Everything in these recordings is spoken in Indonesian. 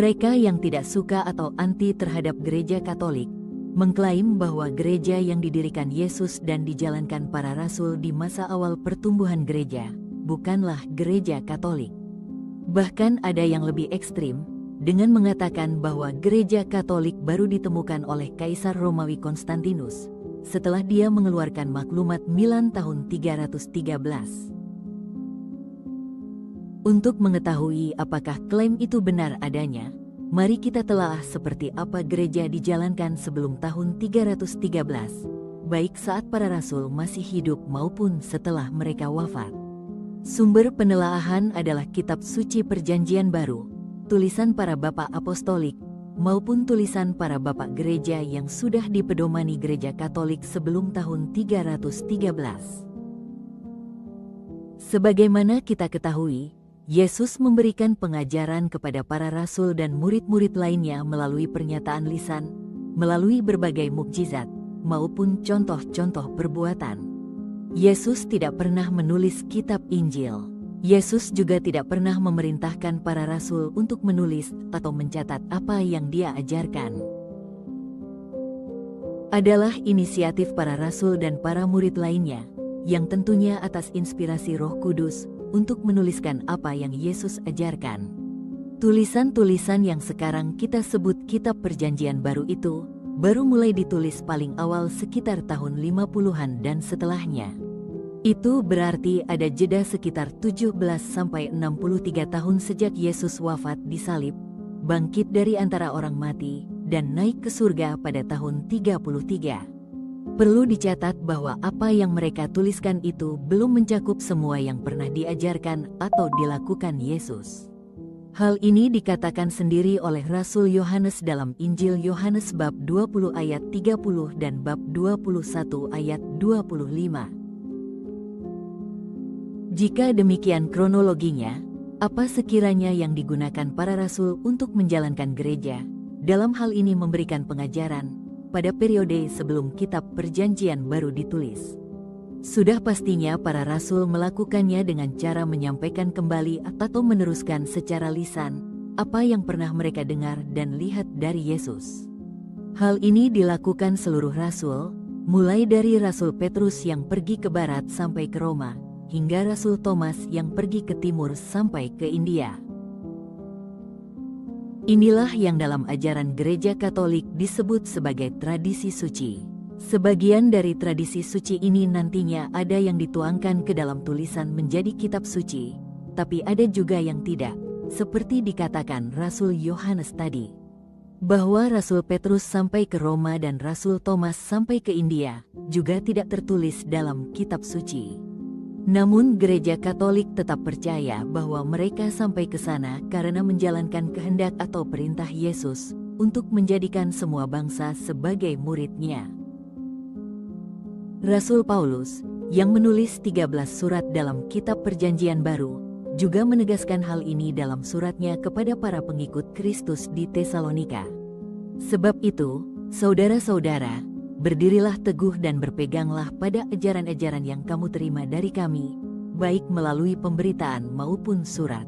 Mereka yang tidak suka atau anti terhadap gereja Katolik mengklaim bahwa gereja yang didirikan Yesus dan dijalankan para rasul di masa awal pertumbuhan gereja bukanlah gereja Katolik. Bahkan ada yang lebih ekstrim dengan mengatakan bahwa gereja Katolik baru ditemukan oleh Kaisar Romawi Konstantinus setelah dia mengeluarkan maklumat Milan tahun 313. Untuk mengetahui apakah klaim itu benar adanya, mari kita telaah seperti apa gereja dijalankan sebelum tahun 313, baik saat para rasul masih hidup maupun setelah mereka wafat. Sumber penelaahan adalah Kitab Suci Perjanjian Baru, tulisan para bapak apostolik, maupun tulisan para bapak gereja yang sudah dipedomani gereja Katolik sebelum tahun 313. Sebagaimana kita ketahui, Yesus memberikan pengajaran kepada para rasul dan murid-murid lainnya melalui pernyataan lisan, melalui berbagai mukjizat, maupun contoh-contoh perbuatan. Yesus tidak pernah menulis kitab Injil. Yesus juga tidak pernah memerintahkan para rasul untuk menulis atau mencatat apa yang dia ajarkan. Adalah inisiatif para rasul dan para murid lainnya, yang tentunya atas inspirasi Roh Kudus, untuk menuliskan apa yang Yesus ajarkan. Tulisan-tulisan yang sekarang kita sebut Kitab Perjanjian Baru itu, baru mulai ditulis paling awal sekitar tahun 50-an dan setelahnya. Itu berarti ada jeda sekitar 17-63 tahun sejak Yesus wafat disalib, bangkit dari antara orang mati, dan naik ke surga pada tahun 33. Perlu dicatat bahwa apa yang mereka tuliskan itu belum mencakup semua yang pernah diajarkan atau dilakukan Yesus. Hal ini dikatakan sendiri oleh Rasul Yohanes dalam Injil Yohanes bab 20 ayat 30 dan bab 21 ayat 25. Jika demikian kronologinya, apa sekiranya yang digunakan para rasul untuk menjalankan gereja, dalam hal ini memberikan pengajaran, pada periode sebelum Kitab Perjanjian Baru ditulis? Sudah pastinya para rasul melakukannya dengan cara menyampaikan kembali atau meneruskan secara lisan apa yang pernah mereka dengar dan lihat dari Yesus. Hal ini dilakukan seluruh rasul, mulai dari Rasul Petrus yang pergi ke barat sampai ke Roma, hingga Rasul Thomas yang pergi ke timur sampai ke India. Inilah yang dalam ajaran gereja Katolik disebut sebagai tradisi suci. Sebagian dari tradisi suci ini nantinya ada yang dituangkan ke dalam tulisan menjadi kitab suci, tapi ada juga yang tidak, seperti dikatakan Rasul Yohanes tadi. Bahwa Rasul Petrus sampai ke Roma dan Rasul Thomas sampai ke India juga tidak tertulis dalam kitab suci. Namun gereja Katolik tetap percaya bahwa mereka sampai ke sana karena menjalankan kehendak atau perintah Yesus untuk menjadikan semua bangsa sebagai murid-Nya. Rasul Paulus, yang menulis 13 surat dalam Kitab Perjanjian Baru, juga menegaskan hal ini dalam suratnya kepada para pengikut Kristus di Tesalonika. Sebab itu, saudara-saudara, berdirilah teguh dan berpeganglah pada ajaran-ajaran yang kamu terima dari kami, baik melalui pemberitaan maupun surat.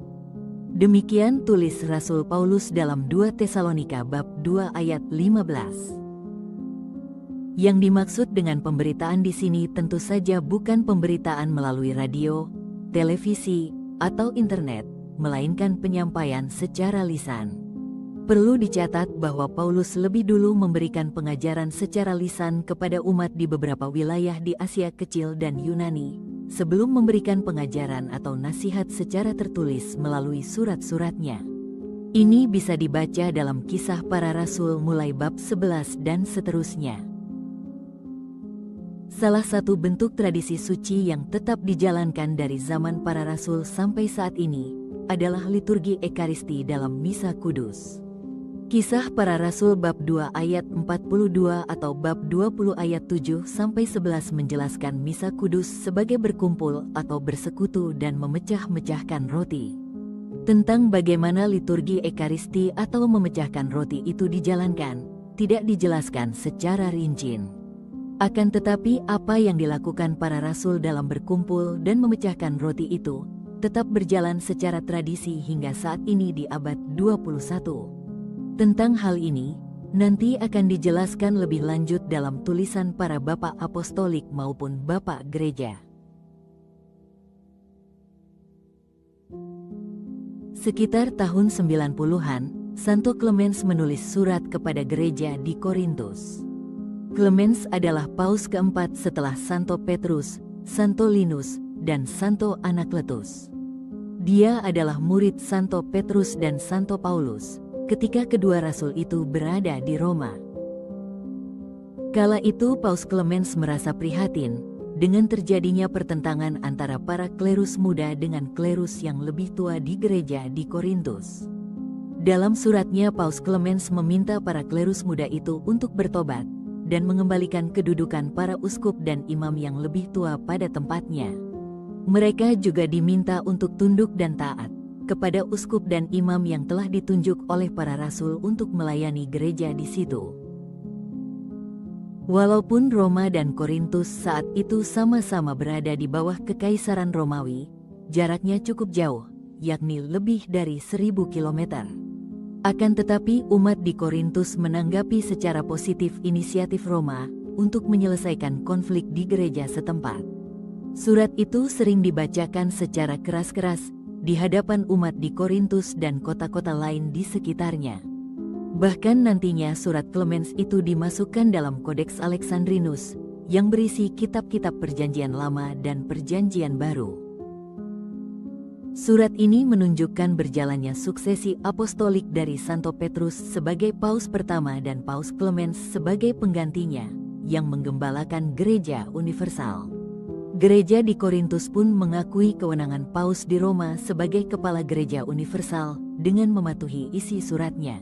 Demikian tulis Rasul Paulus dalam 2 Tesalonika bab 2 ayat 15. Yang dimaksud dengan pemberitaan di sini tentu saja bukan pemberitaan melalui radio, televisi, atau internet, melainkan penyampaian secara lisan. Perlu dicatat bahwa Paulus lebih dulu memberikan pengajaran secara lisan kepada umat di beberapa wilayah di Asia Kecil dan Yunani, sebelum memberikan pengajaran atau nasihat secara tertulis melalui surat-suratnya. Ini bisa dibaca dalam Kisah Para Rasul mulai bab 11 dan seterusnya. Salah satu bentuk tradisi suci yang tetap dijalankan dari zaman para rasul sampai saat ini adalah liturgi Ekaristi dalam Misa Kudus. Kisah Para Rasul bab 2 ayat 42 atau bab 20 ayat 7-11 menjelaskan Misa Kudus sebagai berkumpul atau bersekutu dan memecah-mecahkan roti. Tentang bagaimana liturgi Ekaristi atau memecahkan roti itu dijalankan, tidak dijelaskan secara rinci. Akan tetapi apa yang dilakukan para rasul dalam berkumpul dan memecahkan roti itu tetap berjalan secara tradisi hingga saat ini di abad 21. Tentang hal ini, nanti akan dijelaskan lebih lanjut dalam tulisan para bapak apostolik maupun bapak gereja. Sekitar tahun 90-an, Santo Clemens menulis surat kepada gereja di Korintus. Clemens adalah paus keempat setelah Santo Petrus, Santo Linus, dan Santo Anakletus. Dia adalah murid Santo Petrus dan Santo Paulus ketika kedua rasul itu berada di Roma. Kala itu Paus Clemens merasa prihatin dengan terjadinya pertentangan antara para klerus muda dengan klerus yang lebih tua di gereja di Korintus. Dalam suratnya Paus Clemens meminta para klerus muda itu untuk bertobat dan mengembalikan kedudukan para uskup dan imam yang lebih tua pada tempatnya. Mereka juga diminta untuk tunduk dan taat kepada uskup dan imam yang telah ditunjuk oleh para rasul untuk melayani gereja di situ. Walaupun Roma dan Korintus saat itu sama-sama berada di bawah kekaisaran Romawi, jaraknya cukup jauh, yakni lebih dari 1000 kilometer. Akan tetapi umat di Korintus menanggapi secara positif inisiatif Roma untuk menyelesaikan konflik di gereja setempat. Surat itu sering dibacakan secara keras-keras di hadapan umat di Korintus dan kota-kota lain di sekitarnya. Bahkan nantinya surat Clemens itu dimasukkan dalam Kodeks Alexandrinus yang berisi kitab-kitab Perjanjian Lama dan Perjanjian Baru. Surat ini menunjukkan berjalannya suksesi apostolik dari Santo Petrus sebagai paus pertama dan Paus Clemens sebagai penggantinya yang menggembalakan gereja universal. Gereja di Korintus pun mengakui kewenangan Paus di Roma sebagai kepala gereja universal dengan mematuhi isi suratnya.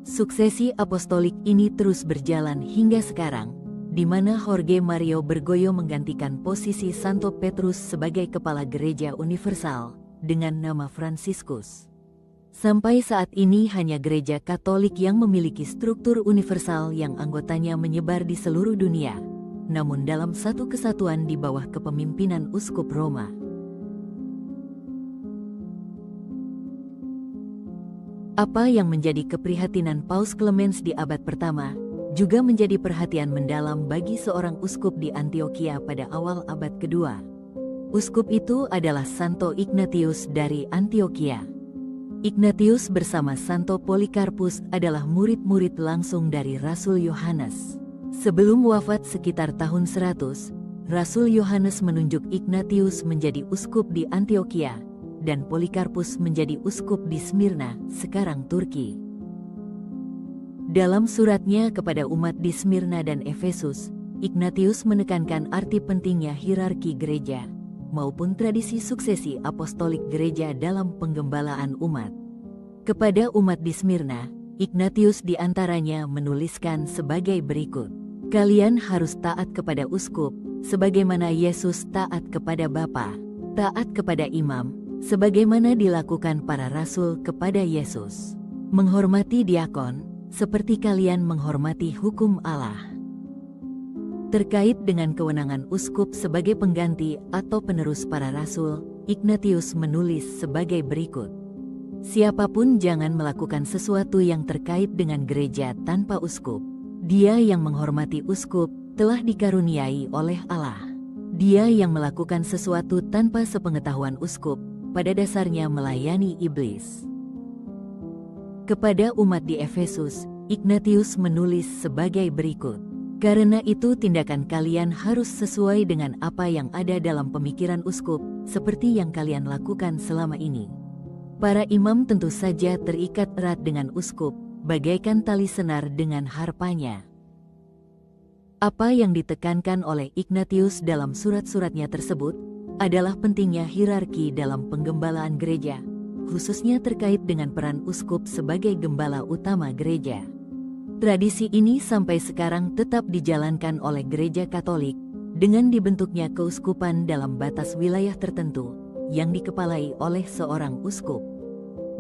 Suksesi apostolik ini terus berjalan hingga sekarang, di mana Jorge Mario Bergoglio menggantikan posisi Santo Petrus sebagai kepala gereja universal dengan nama Fransiskus. Sampai saat ini hanya gereja Katolik yang memiliki struktur universal yang anggotanya menyebar di seluruh dunia, namun dalam satu kesatuan di bawah kepemimpinan Uskup Roma. Apa yang menjadi keprihatinan Paus Clemens di abad pertama, juga menjadi perhatian mendalam bagi seorang uskup di Antioquia pada awal abad kedua. Uskup itu adalah Santo Ignatius dari Antioquia. Ignatius bersama Santo Polikarpus adalah murid-murid langsung dari Rasul Yohanes. Sebelum wafat sekitar tahun 100, Rasul Yohanes menunjuk Ignatius menjadi uskup di Antioquia dan Polikarpus menjadi uskup di Smyrna, sekarang Turki. Dalam suratnya kepada umat di Smyrna dan Efesus, Ignatius menekankan arti pentingnya hierarki gereja maupun tradisi suksesi apostolik gereja dalam penggembalaan umat. Kepada umat di Smyrna, Ignatius diantaranya menuliskan sebagai berikut. Kalian harus taat kepada uskup, sebagaimana Yesus taat kepada Bapa, taat kepada imam, sebagaimana dilakukan para rasul kepada Yesus. Menghormati diakon, seperti kalian menghormati hukum Allah. Terkait dengan kewenangan uskup sebagai pengganti atau penerus para rasul, Ignatius menulis sebagai berikut. Siapapun jangan melakukan sesuatu yang terkait dengan gereja tanpa uskup. Dia yang menghormati uskup telah dikaruniai oleh Allah. Dia yang melakukan sesuatu tanpa sepengetahuan uskup, pada dasarnya melayani iblis. Kepada umat di Efesus, Ignatius menulis sebagai berikut. Karena itu tindakan kalian harus sesuai dengan apa yang ada dalam pemikiran uskup, seperti yang kalian lakukan selama ini. Para imam tentu saja terikat erat dengan uskup, bagaikan tali senar dengan harpanya. Apa yang ditekankan oleh Ignatius dalam surat-suratnya tersebut adalah pentingnya hierarki dalam penggembalaan gereja, khususnya terkait dengan peran uskup sebagai gembala utama gereja. Tradisi ini sampai sekarang tetap dijalankan oleh gereja Katolik dengan dibentuknya keuskupan dalam batas wilayah tertentu yang dikepalai oleh seorang uskup.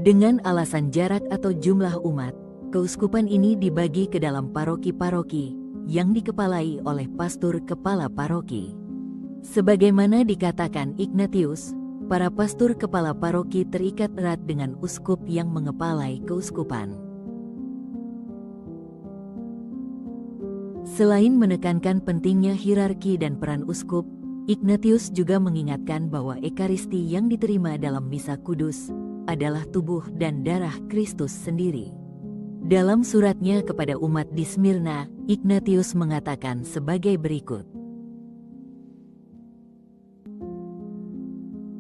Dengan alasan jarak atau jumlah umat, keuskupan ini dibagi ke dalam paroki-paroki yang dikepalai oleh pastor kepala paroki. Sebagaimana dikatakan Ignatius, para pastor kepala paroki terikat erat dengan uskup yang mengepalai keuskupan. Selain menekankan pentingnya hierarki dan peran uskup, Ignatius juga mengingatkan bahwa Ekaristi yang diterima dalam Misa Kudus adalah tubuh dan darah Kristus sendiri. Dalam suratnya kepada umat di Smyrna, Ignatius mengatakan sebagai berikut.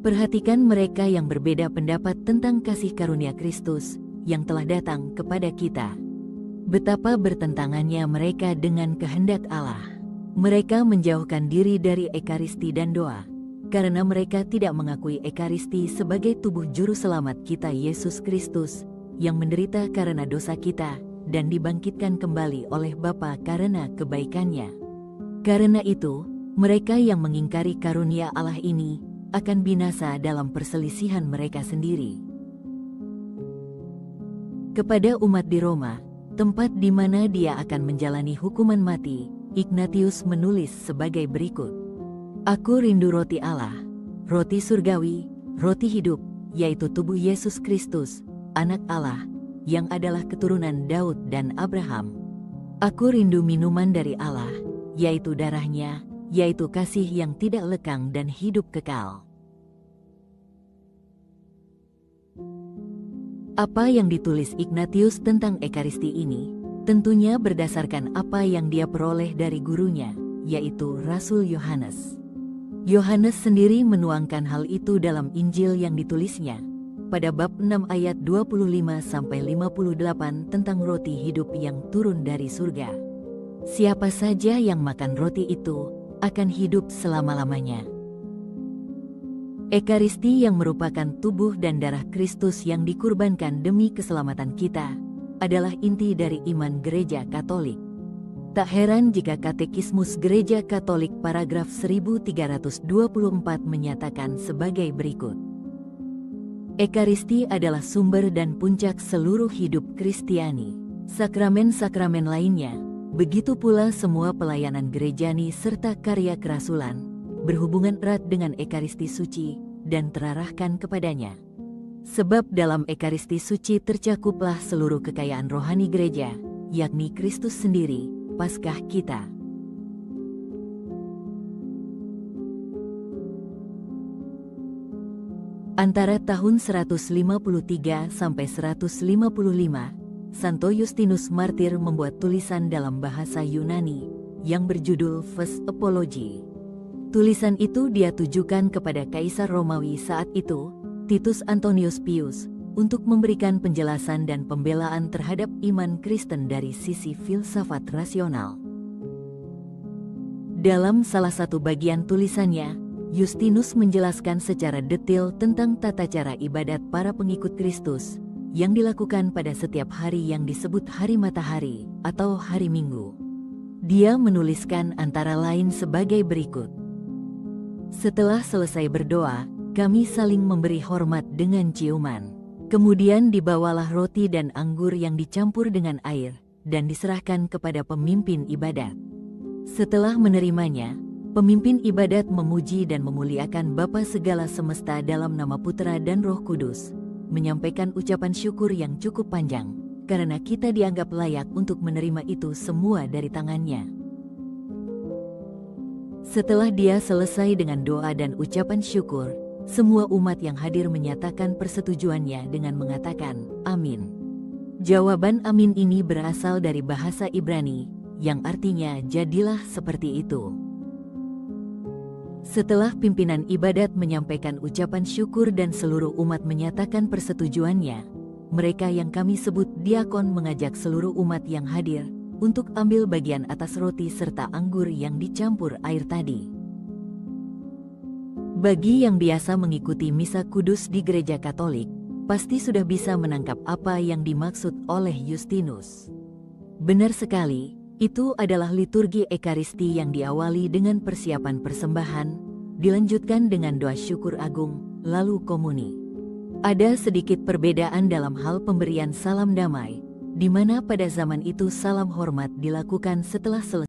Perhatikan mereka yang berbeda pendapat tentang kasih karunia Kristus yang telah datang kepada kita. Betapa bertentangannya mereka dengan kehendak Allah. Mereka menjauhkan diri dari Ekaristi dan doa, karena mereka tidak mengakui Ekaristi sebagai tubuh juru selamat kita Yesus Kristus, yang menderita karena dosa kita, dan dibangkitkan kembali oleh Bapa karena kebaikannya. Karena itu, mereka yang mengingkari karunia Allah ini, akan binasa dalam perselisihan mereka sendiri. Kepada umat di Roma, tempat di mana dia akan menjalani hukuman mati, Ignatius menulis sebagai berikut. Aku rindu roti Allah, roti surgawi, roti hidup, yaitu tubuh Yesus Kristus, anak Allah, yang adalah keturunan Daud dan Abraham. Aku rindu minuman dari Allah, yaitu darahnya, yaitu kasih yang tidak lekang dan hidup kekal. Apa yang ditulis Ignatius tentang Ekaristi ini, tentunya berdasarkan apa yang dia peroleh dari gurunya, yaitu Rasul Yohanes. Yohanes sendiri menuangkan hal itu dalam Injil yang ditulisnya, pada bab 6 ayat 25-58 tentang roti hidup yang turun dari surga. Siapa saja yang makan roti itu, akan hidup selama-lamanya. Ekaristi yang merupakan tubuh dan darah Kristus yang dikurbankan demi keselamatan kita, adalah inti dari iman Gereja Katolik. Tak heran jika Katekismus Gereja Katolik paragraf 1324 menyatakan sebagai berikut. Ekaristi adalah sumber dan puncak seluruh hidup Kristiani. Sakramen-sakramen lainnya, begitu pula semua pelayanan gerejani serta karya kerasulan, berhubungan erat dengan Ekaristi suci dan terarahkan kepadanya. Sebab dalam Ekaristi suci tercakuplah seluruh kekayaan rohani gereja, yakni Kristus sendiri, Paskah kita. Antara tahun 153 sampai 155, Santo Justinus Martir membuat tulisan dalam bahasa Yunani yang berjudul Ves Apology. Tulisan itu dia tujukan kepada Kaisar Romawi saat itu, Titus Antonius Pius, untuk memberikan penjelasan dan pembelaan terhadap iman Kristen dari sisi filsafat rasional. Dalam salah satu bagian tulisannya, Justinus menjelaskan secara detail tentang tata cara ibadat para pengikut Kristus yang dilakukan pada setiap hari yang disebut hari matahari atau hari Minggu. Dia menuliskan antara lain sebagai berikut. Setelah selesai berdoa, kami saling memberi hormat dengan ciuman. Kemudian dibawalah roti dan anggur yang dicampur dengan air, dan diserahkan kepada pemimpin ibadat. Setelah menerimanya, pemimpin ibadat memuji dan memuliakan Bapa segala semesta dalam nama Putra dan Roh Kudus, menyampaikan ucapan syukur yang cukup panjang, karena kita dianggap layak untuk menerima itu semua dari tangannya. Setelah dia selesai dengan doa dan ucapan syukur, semua umat yang hadir menyatakan persetujuannya dengan mengatakan, "Amin." Jawaban amin ini berasal dari bahasa Ibrani, yang artinya jadilah seperti itu. Setelah pimpinan ibadat menyampaikan ucapan syukur dan seluruh umat menyatakan persetujuannya, mereka yang kami sebut diakon mengajak seluruh umat yang hadir untuk ambil bagian atas roti serta anggur yang dicampur air tadi. Bagi yang biasa mengikuti Misa Kudus di Gereja Katolik, pasti sudah bisa menangkap apa yang dimaksud oleh Justinus. Benar sekali, itu adalah liturgi Ekaristi yang diawali dengan persiapan persembahan, dilanjutkan dengan doa syukur agung, lalu komuni. Ada sedikit perbedaan dalam hal pemberian salam damai, di mana pada zaman itu salam hormat dilakukan setelah selesai